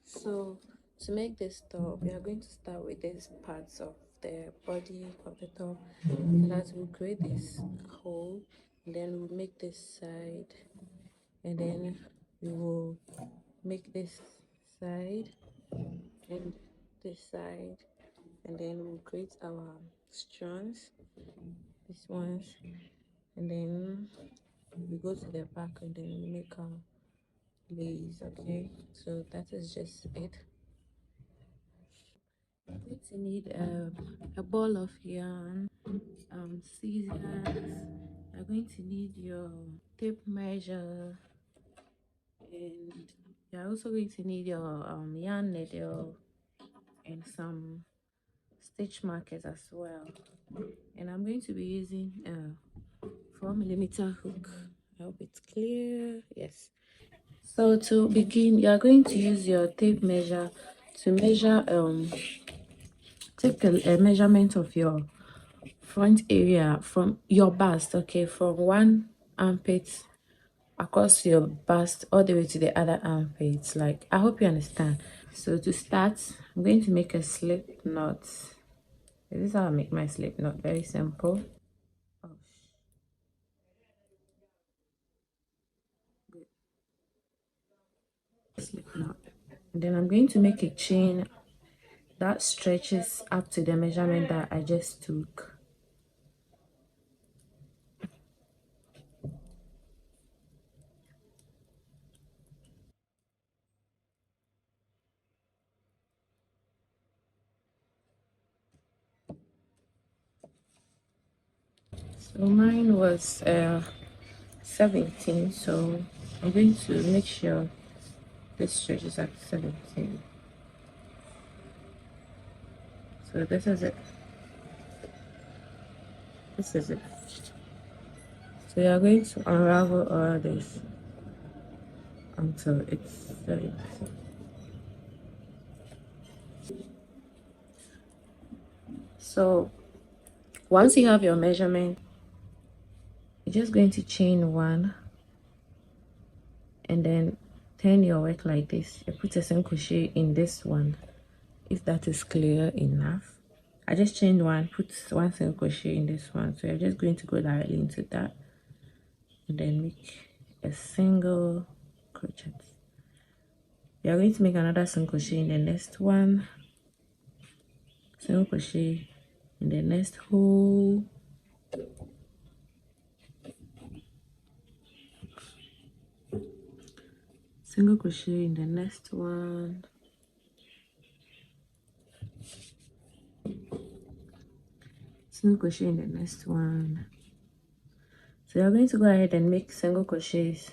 So to make this top, we are going to start with these parts of the body of the top, and that will create this hole, and then we'll make this side, and then we will make this side and this side, and then we'll create our strands, these ones, and then we go to the back and then we make our lace. Okay, so that is just it. You're going to need a ball of yarn, scissors. You're going to need your tape measure, and you're also going to need your yarn needle and some stitch markers as well. And I'm going to be using a 4mm hook. I hope it's clear. Yes. So to begin, you are going to use your tape measure to measure take a measurement of your front area from your bust, okay, from one armpit across your bust all the way to the other armpit. Like, I hope you understand. So to start, I'm going to make a slip knot. This is how I make my slip knot. Very simple. Oh, good. Slip knot. And then I'm going to make a chain that stretches up to the measurement that I just took. So mine was 17, so I'm going to make sure this stretches at 17. So this is it. This is it. So you are going to unravel all this until it's 17. So once you have your measurement, you're just going to chain one and then turn your work like this. You put a single crochet in this one, if that is clear enough. I just chained one, put one single crochet in this one, so you're just going to go directly into that and then make a single crochet. You're going to make another single crochet in the next one, single crochet in the next hole, single crochet in the next one, single crochet in the next one. So you're going to go ahead and make single crochets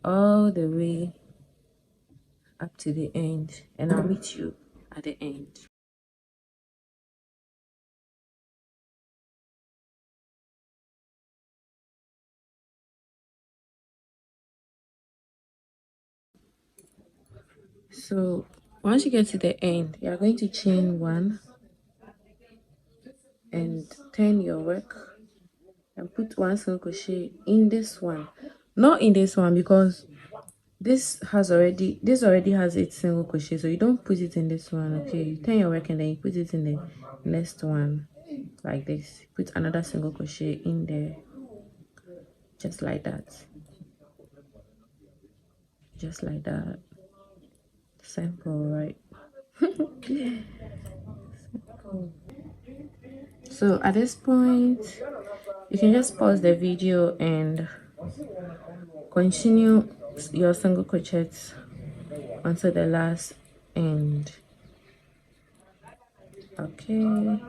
all the way up to the end, and I'll meet you at the end. So once you get to the end, you're going to chain one and turn your work and put one single crochet in this one, not in this one, because this already has its single crochet, so you don't put it in this one. Okay, you turn your work and then you put it in the next one like this. Put another single crochet in there, just like that, just like that. Simple, right? Simple. So at this point, you can just pause the video and continue your single crochets until the last end. Okay,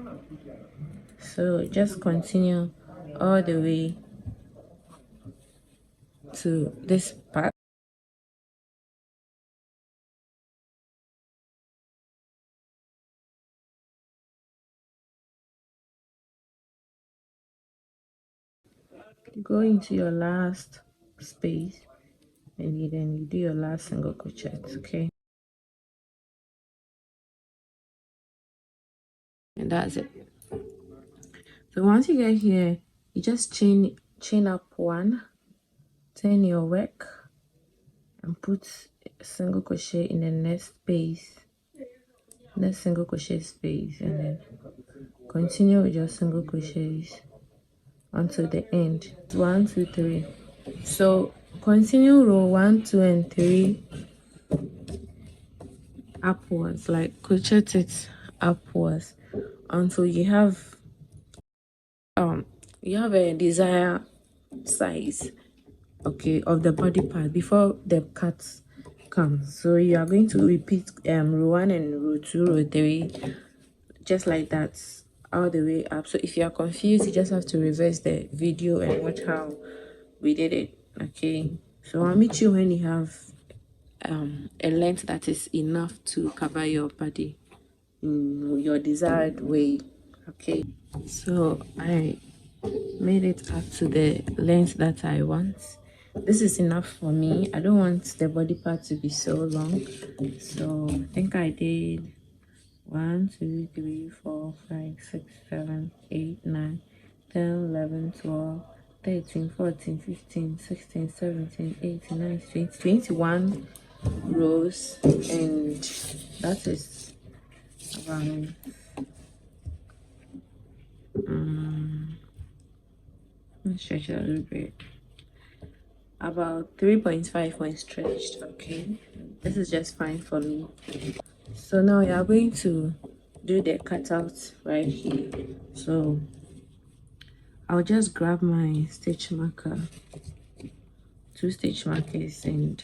so just continue all the way to this part. Go into your last space and then you do your last single crochet. Okay, and that's it. So once you get here, you just chain up one, turn your work and put single crochet in the next space, next single crochet space, and then continue with your single crochets until the end. 1 2 3. So continue row 1 2 and 3 upwards, like crochet it upwards until you have a desired size, okay, of the body part before the cut comes. So you are going to repeat row 1 and row 2, row 3, just like that, all the way up. So if you are confused, you just have to reverse the video and watch how we did it. Okay, so I'll meet you when you have a length that is enough to cover your body in your desired way. Okay, so I made it up to the length that I want. This is enough for me. I don't want the body part to be so long, so I think I did 1 2 3 4 5 6 7 8 9 10 11 12 13 14 15 16 17 18 19 20 21 rows, and that is around let's stretch it a little bit, about 3.5 when stretched. Okay, this is just fine for me. So now you are going to do the cutout right here. So I'll just grab my stitch marker, 2 stitch markers, and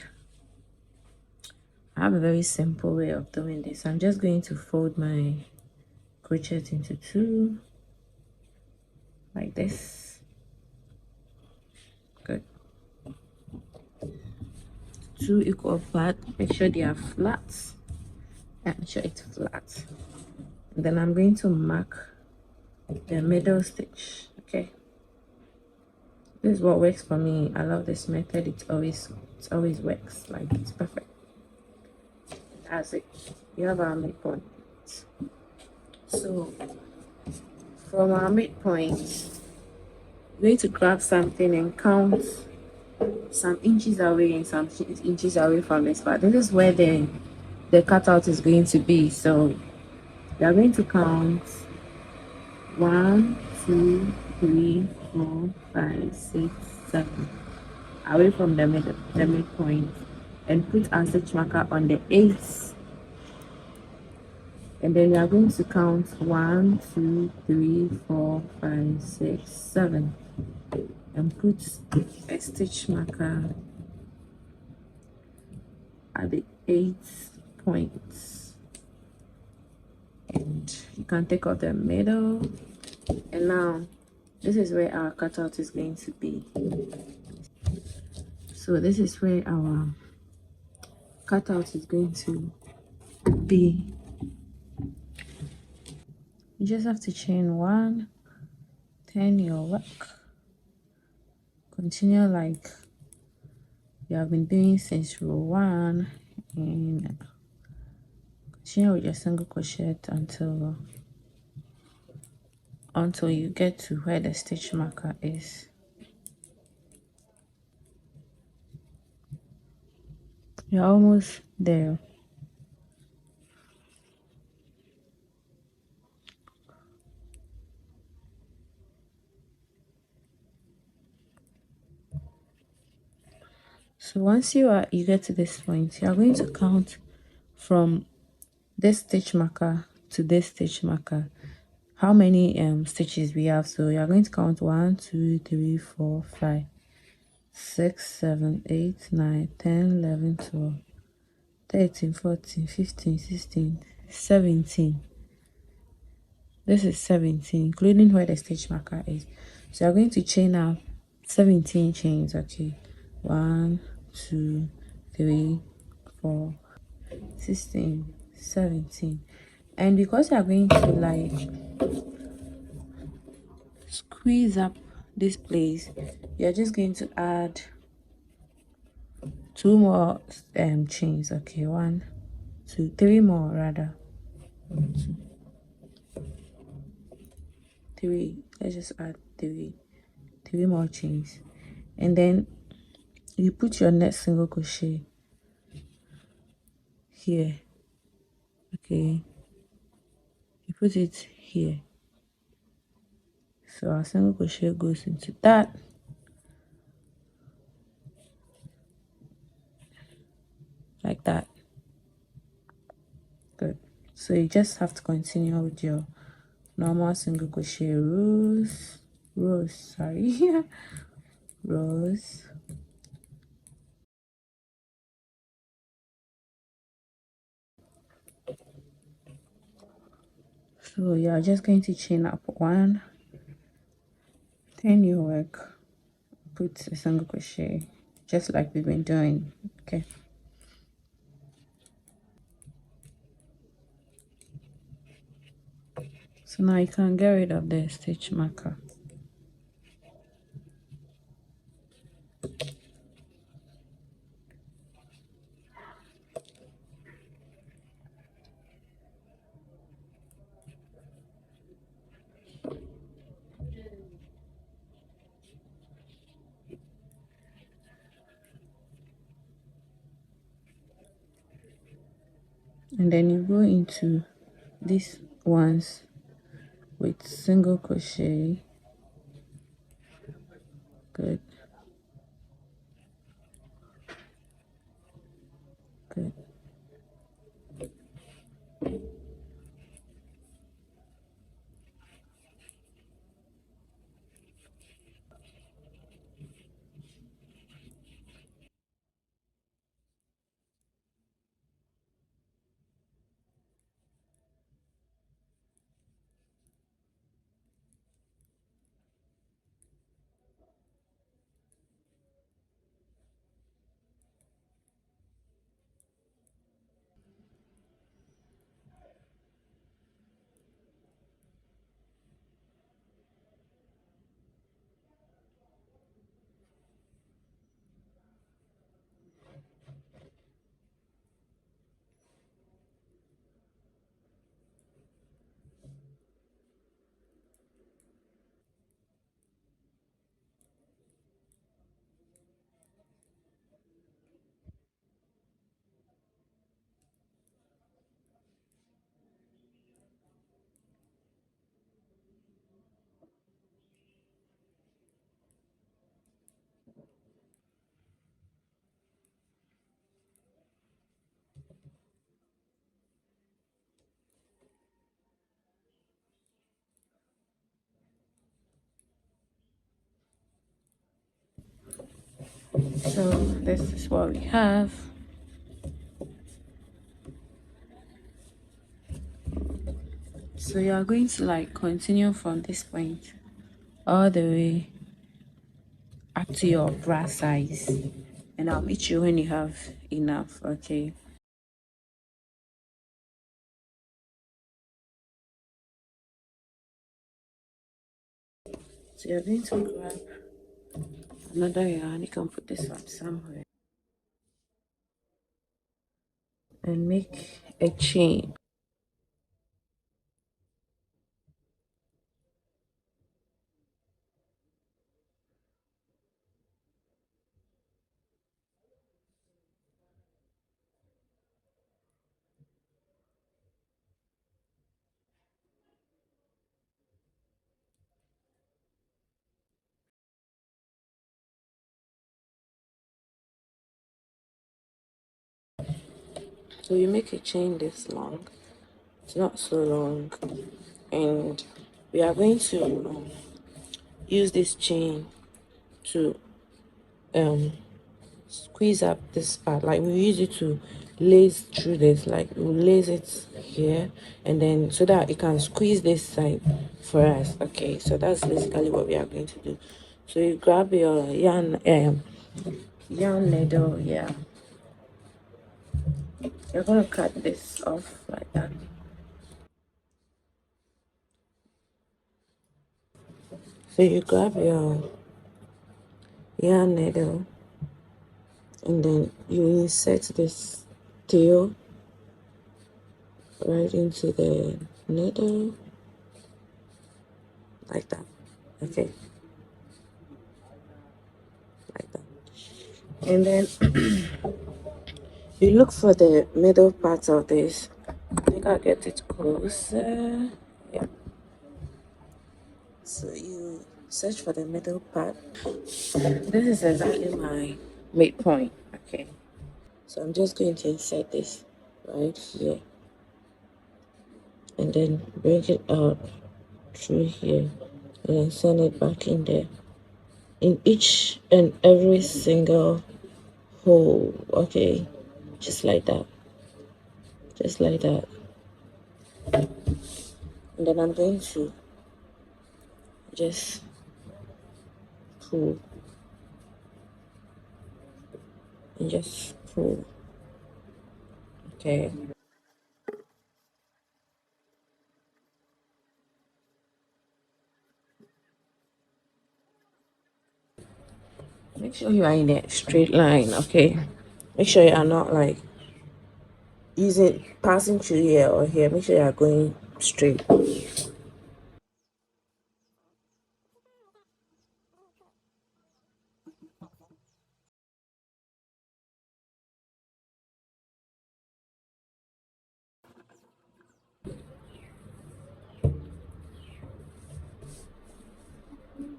I have a very simple way of doing this. I'm just going to fold my crochet into 2 like this. Good. 2 equal parts. Make sure they are flat. Yeah, make sure it's flat. And then I'm going to mark the middle stitch. Okay, this is what works for me. I love this method. It always works. Like, it's perfect. That's it. You have our midpoint. So from our midpoint, you're going to grab something and count some inches away and some inches away from this part. This is where the cutout is going to be. So you are going to count 1 2 3 4 5 6 7 away from the midpoint, and put our stitch marker on the 8th, and then you are going to count 1 2 3 4 5 6 7 and put a stitch marker at the 8th point, and you can take out the middle. And now this is where our cutout is going to be. So this is where our cutout is going to be. You just have to chain 1, turn your work, continue like you have been doing since row 1, and continue with your single crochet until you get to where the stitch marker is. You're almost there. So once you get to this point, you are going to count from this stitch marker to this stitch marker how many stitches we have. So you are going to count 1 2 3 4 5 6 7 8 9 10 11 12 13 14 15 16 17. This is 17, including where the stitch marker is. So you're going to chain up 17 chains. Okay, 1 2 3 4 16 17. And because you're going to like squeeze up this place, you're just going to add 2 more chains. Okay, 1 2 3 more rather. 1 2 3. Let's just add 3 more chains, and then you put your next single crochet here. Okay, you put it here. So our single crochet goes into that, like that. Good. So you just have to continue with your normal single crochet rows, sorry, rows. So you're just going to chain up one, turn your work, put a single crochet, just like we've been doing. Okay. So now you can get rid of the stitch marker. And then you go into these ones with single crochet. Good. Good. So this is what we have. So you are going to like continue from this point all the way up to your bra size, and I'll meet you when you have enough. Okay. So you're going to grab another yarn. You can put this up somewhere and make a chain. So you make a chain this long. It's not so long, and we are going to use this chain to squeeze up this part. Like we use it to lace through this, like we'll lace it here, and then so that it can squeeze this side for us. Okay, so that's basically what we are going to do. So you grab your yarn needle. Yeah, you're gonna cut this off like that. So you grab your yarn needle, and then you insert this tail right into the needle like that. Okay, like that. And then You look for the middle part of this. I think I'll get it closer. Yeah. So you search for the middle part. This is exactly my midpoint. Okay. So I'm just going to insert this right here and then bring it out through here and then send it back in there in each and every single hole. Okay, just like that, just like that. And then I'm going to just pull and just pull. Okay. Make sure you are in a straight line. Okay. Make sure you are not like using passing through here or here. Make sure you are going straight.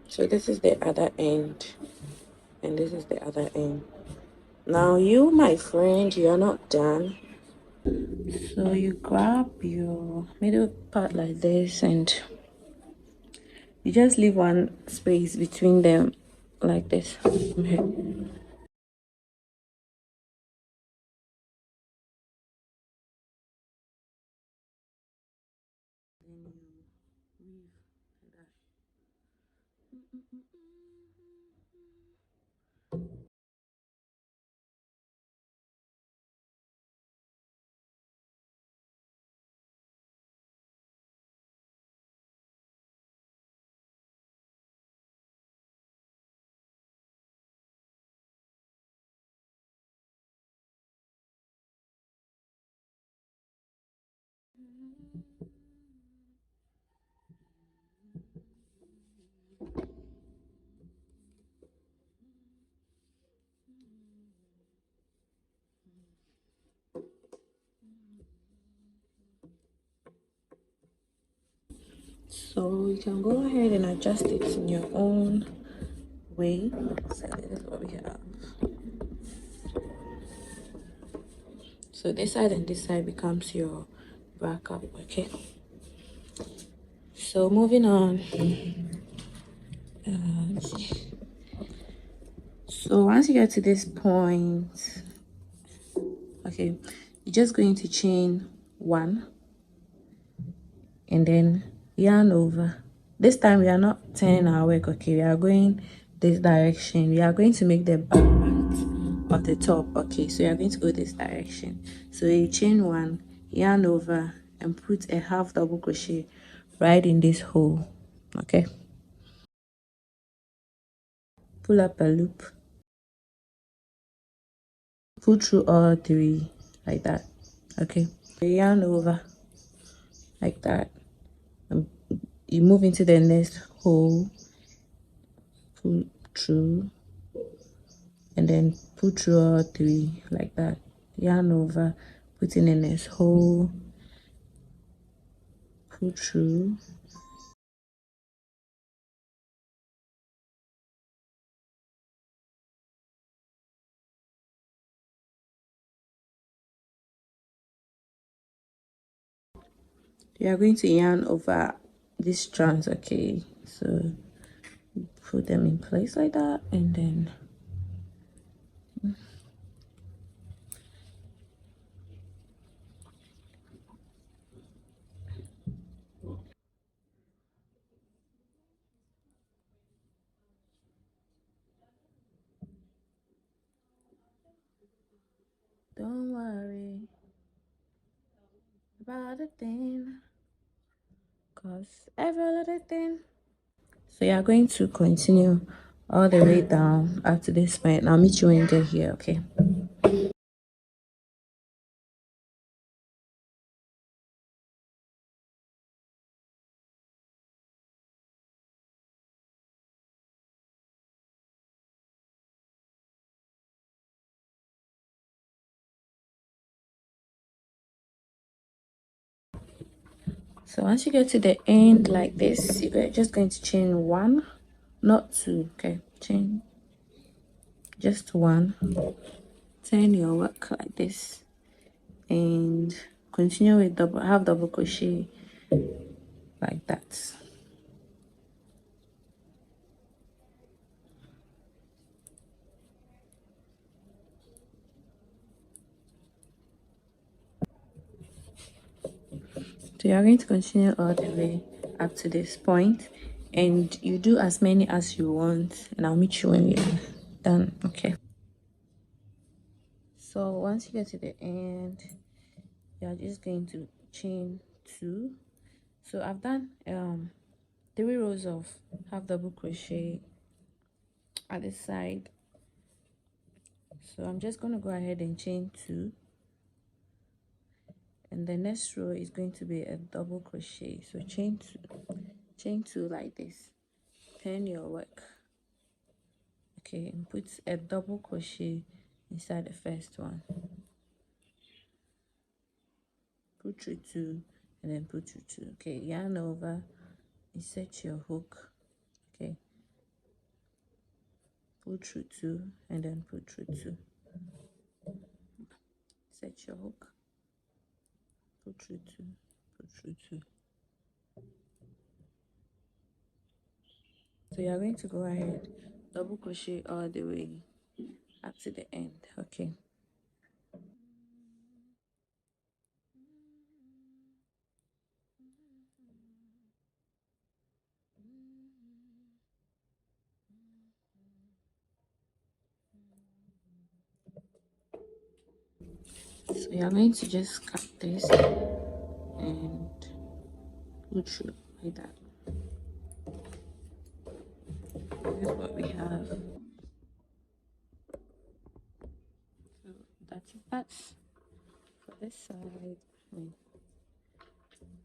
So this is the other end and this is the other end. Now you, my friend, you are not done. So you grab your middle part like this and you just leave one space between them like this. Okay. So you can go ahead and adjust it in your own way. So this is what we have. So this side and this side becomes your backup. Okay. So moving on. Let's see. So once you get to this point, okay, you're just going to chain one and then yarn over. This time we are not turning our work. Okay, we are going this direction. We are going to make the back part of the top. Okay, so you are going to go this direction. So you chain one, yarn over and put a half double crochet right in this hole. Okay, pull up a loop, pull through all three like that. Okay, yarn over like that. You move into the next hole, pull through and then put through all three like that. Yarn over, put in the next hole, pull through. You are going to yarn over these strands. Okay, so put them in place like that and then don't worry about a thing, cause every little thing. So you are going to continue all the way down up to this point. I'll meet you when you get here. Okay. So once you get to the end like this, you're just going to chain one, not two. Okay, chain just one, turn your work like this, and continue with double crochet like that. So you're going to continue all the way up to this point, and you do as many as you want, and I'll meet you when you're done. Okay, so once you get to the end, you're just going to chain two. So I've done 3 rows of half double crochet at the side, so I'm just going to go ahead and chain two, and the next row is going to be a double crochet. So chain two like this, turn your work, okay, and put a double crochet inside the first one, put through two, and then put through two. Okay, yarn over, insert your hook, okay, put through two, and then put through two, set your hook, put through two, put through two. So you're going to go ahead, double crochet all the way up to the end. Okay, so you're going to just cut this and put through like that. This is what we have. So that's that for this side.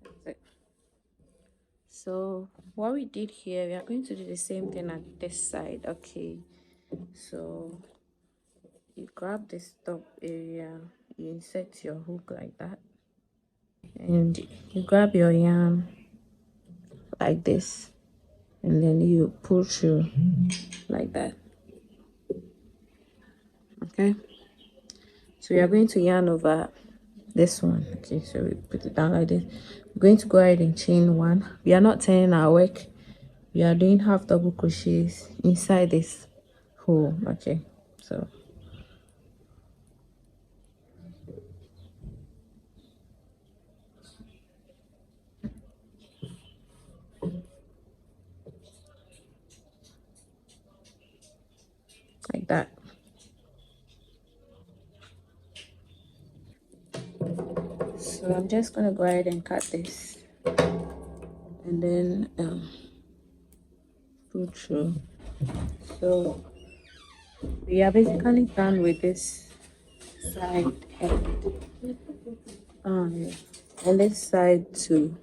That's it. So what we did here, we are going to do the same thing at this side. Okay, so you grab this top area, you insert your hook like that, and you grab your yarn like this, and then you pull through like that. Okay, so we are going to yarn over this one. Okay, so we put it down like this. We're going to go ahead and chain one. We are not turning our work, we are doing half double crochets inside this hole. Okay, so like that. So I'm just gonna go ahead and cut this, and then pull through. So we are basically done with this side, yeah, and this side too,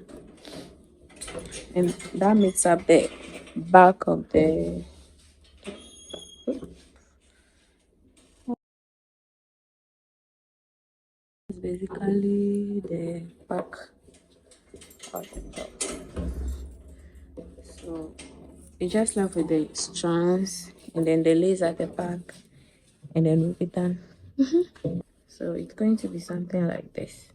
and that makes up the back of the, it's basically the back of the top. So we just left with the strands and then the lace at the back, and then we'll be done. So it's going to be something like this.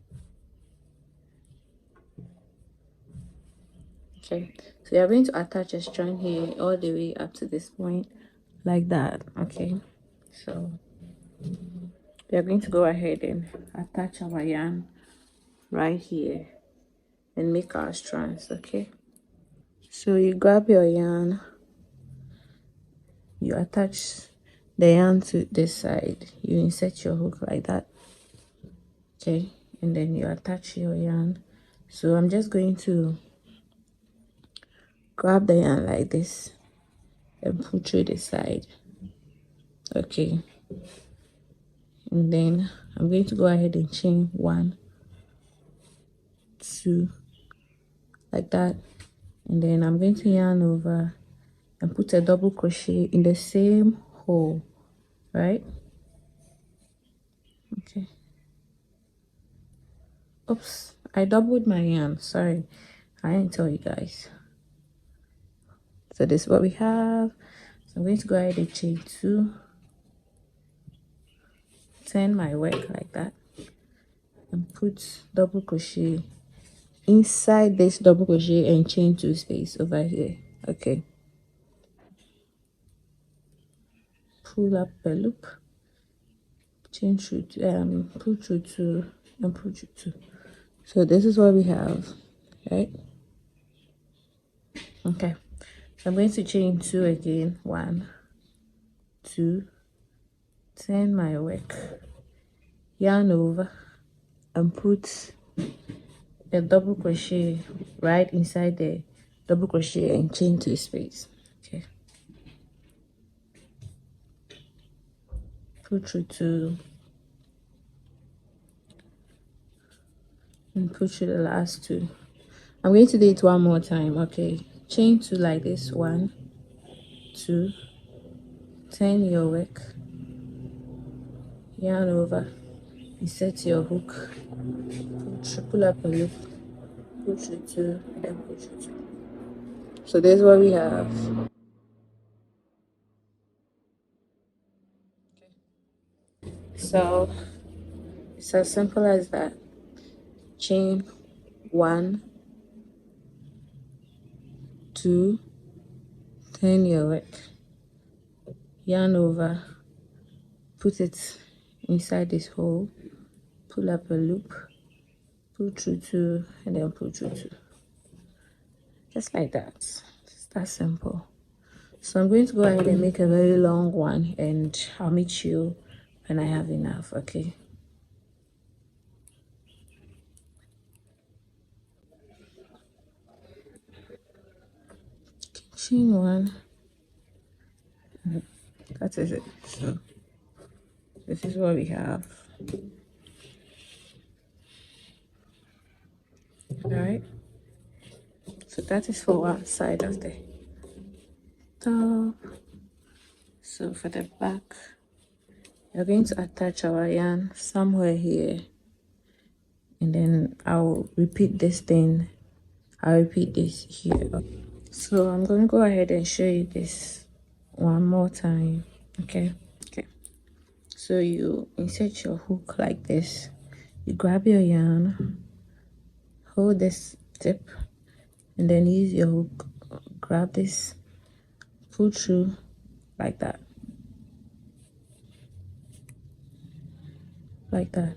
Okay, so you're going to attach a strand here all the way up to this point like that. Okay, so we are going to go ahead and attach our yarn right here and make our strands. Okay, so you grab your yarn, you attach the yarn to this side, you insert your hook like that. Okay, and then you attach your yarn. So I'm just going to grab the yarn like this and pull through the side. Okay, and then I'm going to go ahead and chain one, two, like that, and then I'm going to yarn over and put a double crochet in the same hole, right? Okay, oops, I doubled my yarn, sorry. I didn't tell you guys. So this is what we have. So I'm going to go ahead and chain 2, turn my work like that, and put double crochet inside this double crochet and chain 2 space over here. Okay, pull up a loop, chain through pull through 2 and pull through 2. So this is what we have, right? Okay, so I'm going to chain 2 again, 1, 2, turn my work, yarn over, and put a double crochet right inside the double crochet and chain 2 space. Okay, pull through 2 and pull through the last 2. I'm going to do it one more time. Okay, chain 2 like this, 1, 2, turn your work, yarn over, insert your hook, pull up a loop, pull through 2, and then pull through 2. So there's what we have. So it's as simple as that. Chain 1, 2, turn your work, yarn over, put it inside this hole, pull up a loop, pull through 2, and then pull through 2. Just like that. It's that simple. So I'm going to go ahead and make a very long one, and I'll meet you when I have enough. Okay, chain 1. That is it. So this is what we have. All right, so that is for one side of the top. So for the back, we're going to attach our yarn somewhere here, and then I'll repeat this thing. I'll repeat this here. So I'm going to go ahead and show you this one more time. Okay, so you insert your hook like this, you grab your yarn, hold this tip, and then use your hook, grab this, pull through like that,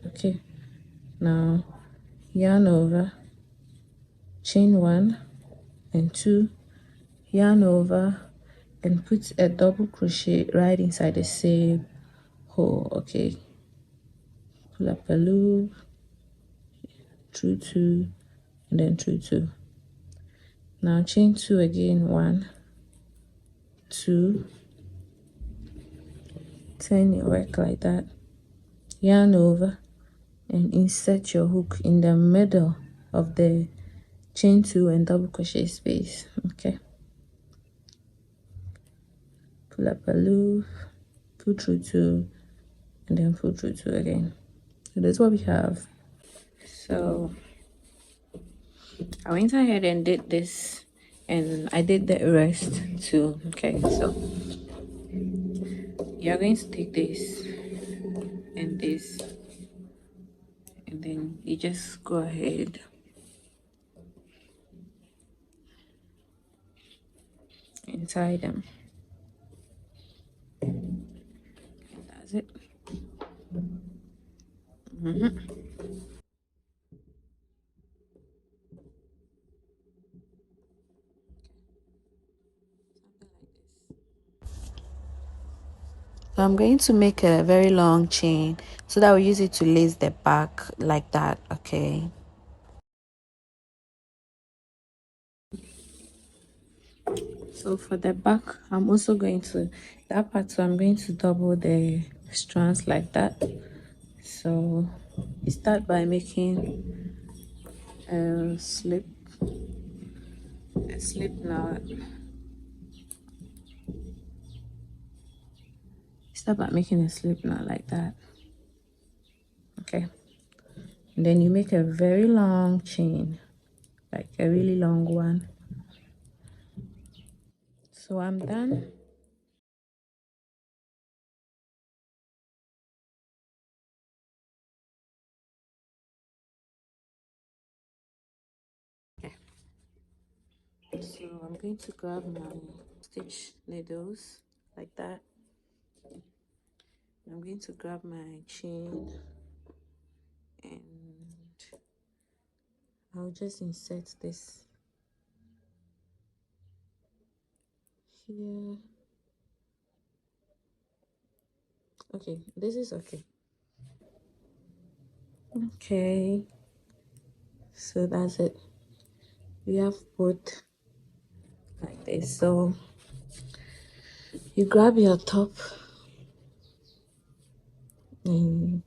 okay. Now yarn over, chain 1 and 2, yarn over, and put a double crochet right inside the same hole. Okay, pull up a loop, through 2, and then through 2. Now chain 2 again, 1, 2, turn your work like that, yarn over, and insert your hook in the middle of the chain 2 and double crochet space. Okay, pull up a loop, pull through 2, and then pull through 2 again. So that's what we have. So I went ahead and did this, and I did the rest too. Okay, so you're going to take this and this, and then you just go ahead and tie them. And that's it. So I'm going to make a very long chain so that we'll use it to lace the back like that. Okay, so for the back, I'm also going to that part, so I'm going to double the strands like that. So you start by making a slip knot. Start by making a slip knot like that. Okay, and then you make a very long chain like a really long one. So I'm done. Okay. So I'm going to grab my stitch needles like that. I'm going to grab my chain and I'll just insert this here. Okay, this is okay. Okay, so that's it. We have both like this. So you grab your top and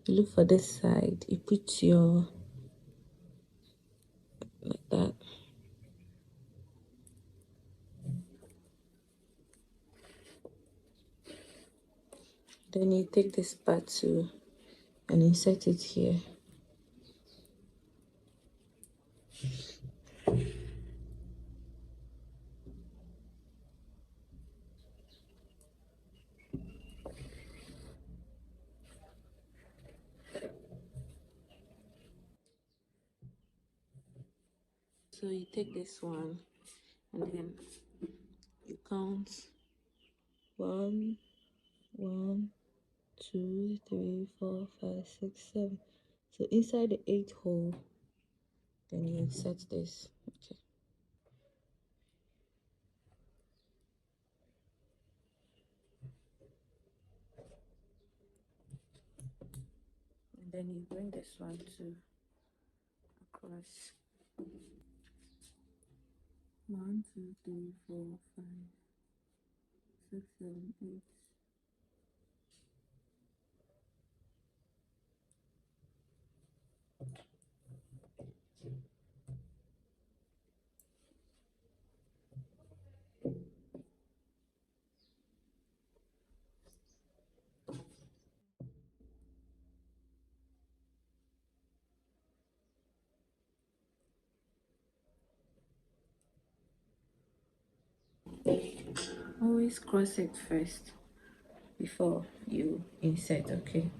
you look for this side. You put your like that. Then you take this part too and insert it here. So you take this one and then you count 1, 1, 2, 3, 4, 5, 6, 7. So inside the 8 hole, then you insert this. Okay. And then you bring this one to across. 1, 2, 3, 4, 5, 6, 7, 8. Always cross it first before you insert, okay?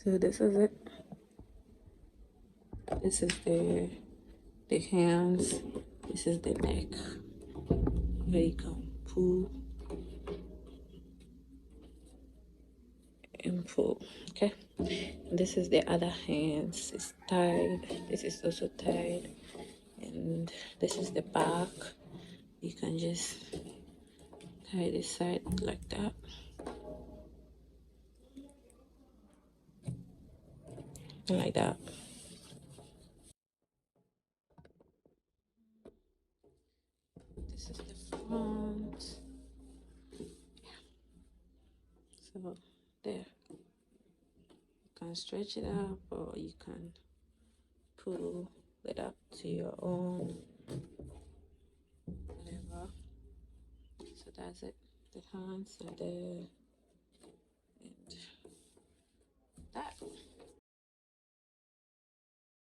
So this is it. This is the hands. This is the neck. Where you can pull and pull. Okay. This is the other hands. It's tied. This is also tied. And this is the back. You can just tie this side like that. And like that. This is the front. So there. You can stretch it up or you can pull it up to your own whatever. So that's it. The hands and the